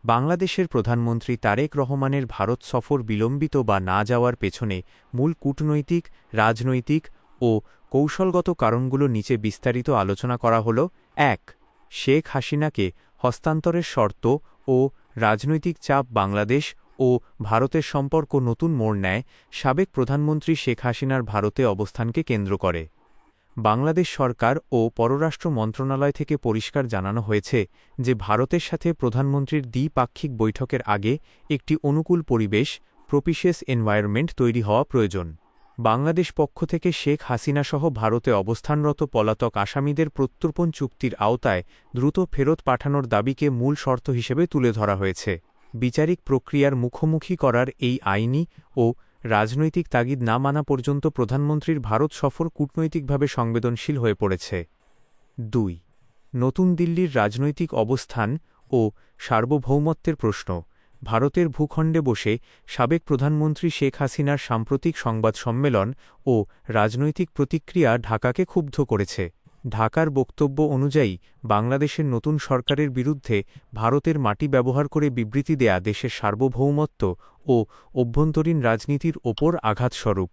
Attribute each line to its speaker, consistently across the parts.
Speaker 1: বাংলাদেশের প্রধানমন্ত্রী তারেক রহমানের ভারত সফর বিলম্বিত বা না যাওয়ার পেছনে মূল কূটনৈতিক, রাজনৈতিক ও কৌশলগত কারণগুলো নিচে বিস্তারিত আলোচনা করা হল। ১. শেখ হাসিনাকে হস্তান্তরের শর্ত ও রাজনৈতিক চাপ। বাংলাদেশ ও ভারতের সম্পর্ক নতুন মোড় নেয় সাবেক প্রধানমন্ত্রী শেখ হাসিনার ভারতে অবস্থানকে কেন্দ্র করে। বাংলাদেশ সরকার ও পররাষ্ট্র মন্ত্রণালয় থেকে পরিষ্কার জানানো হয়েছে যে ভারতের সাথে প্রধানমন্ত্রীর দ্বিপাক্ষিক বৈঠকের আগে একটি অনুকূল পরিবেশ, প্রপিশিয়াস এনভায়রনমেন্ট তৈরি হওয়া প্রয়োজন। বাংলাদেশ পক্ষ থেকে শেখ হাসিনাসহ ভারতে অবস্থানরত পলাতক আসামিদের প্রত্যর্পণ চুক্তির আওতায় দ্রুত ফেরত পাঠানোর দাবিকে মূল শর্ত হিসেবে তুলে ধরা হয়েছে। বিচারিক প্রক্রিয়ার মুখোমুখি করার এই আইনি ও রাজনৈতিক তাগিদ না মানা পর্যন্ত প্রধানমন্ত্রীর ভারত সফর কূটনৈতিকভাবে সংবেদনশীল হয়ে পড়েছে। ২. নতুন দিল্লির রাজনৈতিক অবস্থান ও সার্বভৌমত্বের প্রশ্ন। ভারতের ভূখণ্ডে বসে সাবেক প্রধানমন্ত্রী শেখ হাসিনার সাম্প্রতিক সংবাদ সম্মেলন ও রাজনৈতিক প্রতিক্রিয়া ঢাকাকে ক্ষুব্ধ করেছে। ঢাকার বক্তব্য অনুযায়ী বাংলাদেশের নতুন সরকারের বিরুদ্ধে ভারতের মাটি ব্যবহার করে বিবৃতি দেয়া দেশের সার্বভৌমত্ব ও অভ্যন্তরীণ রাজনীতির ওপর আঘাতস্বরূপ।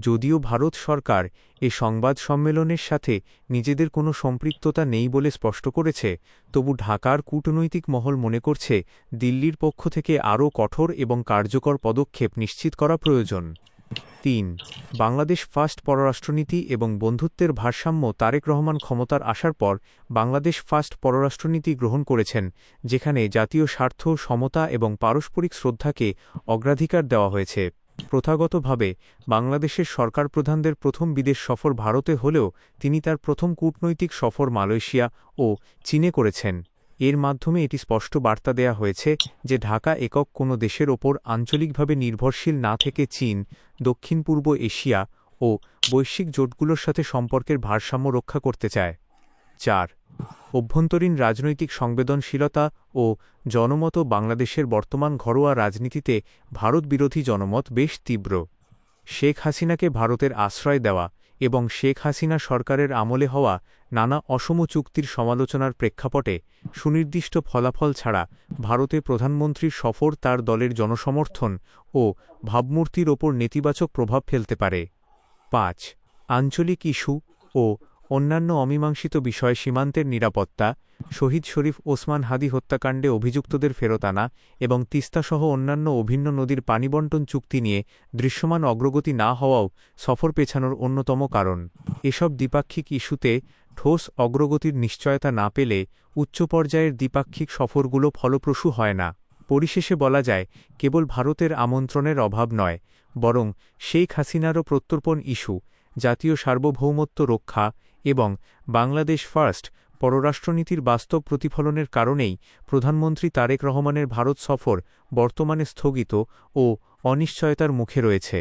Speaker 1: যদিও ভারত সরকার এ সংবাদ সম্মেলনের সাথে নিজেদের কোনো সম্পৃক্ততা নেই বলে স্পষ্ট করেছে, তবু ঢাকার কূটনৈতিক মহল মনে করছে দিল্লির পক্ষ থেকে আরও কঠোর এবং কার্যকর পদক্ষেপ নিশ্চিত করা প্রয়োজন। ৩. বাংলাদেশ ফার্স্ট পররাষ্ট্রনীতি এবং বন্ধুত্বের ভারসাম্য। তারেক রহমান ক্ষমতার আসার পর বাংলাদেশ ফার্স্ট পররাষ্ট্রনীতি গ্রহণ করেছেন, যেখানে জাতীয় স্বার্থ, সমতা এবং পারস্পরিক শ্রদ্ধাকে অগ্রাধিকার দেওয়া হয়েছে। প্রথাগতভাবে বাংলাদেশের সরকার প্রধানদের প্রথম বিদেশ সফর ভারতে হলেও তিনি তার প্রথম কূটনৈতিক সফর মালয়েশিয়া ও চীনে করেছেন। এর মাধ্যমে এটি স্পষ্ট বার্তা দেয়া হয়েছে যে ঢাকা একক কোনো দেশের ওপর আঞ্চলিকভাবে নির্ভরশীল না থেকে চীন, দক্ষিণ পূর্ব এশিয়া ও বৈশ্বিক জোটগুলোর সাথে সম্পর্কের ভারসাম্য রক্ষা করতে চায়। ৪. অভ্যন্তরীণ রাজনৈতিক সংবেদনশীলতা ও জনমত। বাংলাদেশের বর্তমান ঘরোয়া রাজনীতিতে ভারত বিরোধী জনমত বেশ তীব্র। শেখ হাসিনাকে ভারতের আশ্রয় দেওয়া এবং শেখ হাসিনা সরকারের আমলে হওয়া নানা অসম চুক্তির সমালোচনার প্রেক্ষাপটে সুনির্দিষ্ট ফলাফল ছাড়া ভারতে প্রধানমন্ত্রীর সফর তার দলের জনসমর্থন ও ভাবমূর্তির ওপর নেতিবাচক প্রভাব ফেলতে পারে। ৫. আঞ্চলিক ইস্যু ও অন্যান্য অমীমাংসিত বিষয়। সীমান্তের নিরাপত্তা, শহীদ শরীফ ওসমান হাদি হত্যাকাণ্ডে অভিযুক্তদের ফেরত আনা এবং তিস্তাসহ অন্যান্য অভিন্ন নদীর পানিবণ্টন চুক্তি নিয়ে দৃশ্যমান অগ্রগতি না হওয়াও সফর পেছানোর অন্যতম কারণ। এসব দ্বিপাক্ষিক ইস্যুতে ঠোস অগ্রগতির নিশ্চয়তা না পেলে উচ্চ পর্যায়ের দ্বিপাক্ষিক সফরগুলো ফলপ্রসূ হয় না। পরিশেষে বলা যায়, কেবল ভারতের আমন্ত্রণের অভাব নয়, বরং শেখ হাসিনারও প্রত্যর্পণ ইস্যু, জাতীয় সার্বভৌমত্ব রক্ষা এবং বাংলাদেশ ফার্স্ট পররাষ্ট্রনীতির বাস্তব প্রতিফলনের কারণেই প্রধানমন্ত্রী তারেক রহমানের ভারত সফর বর্তমানে স্থগিত ও অনিশ্চয়তার মুখে রয়েছে।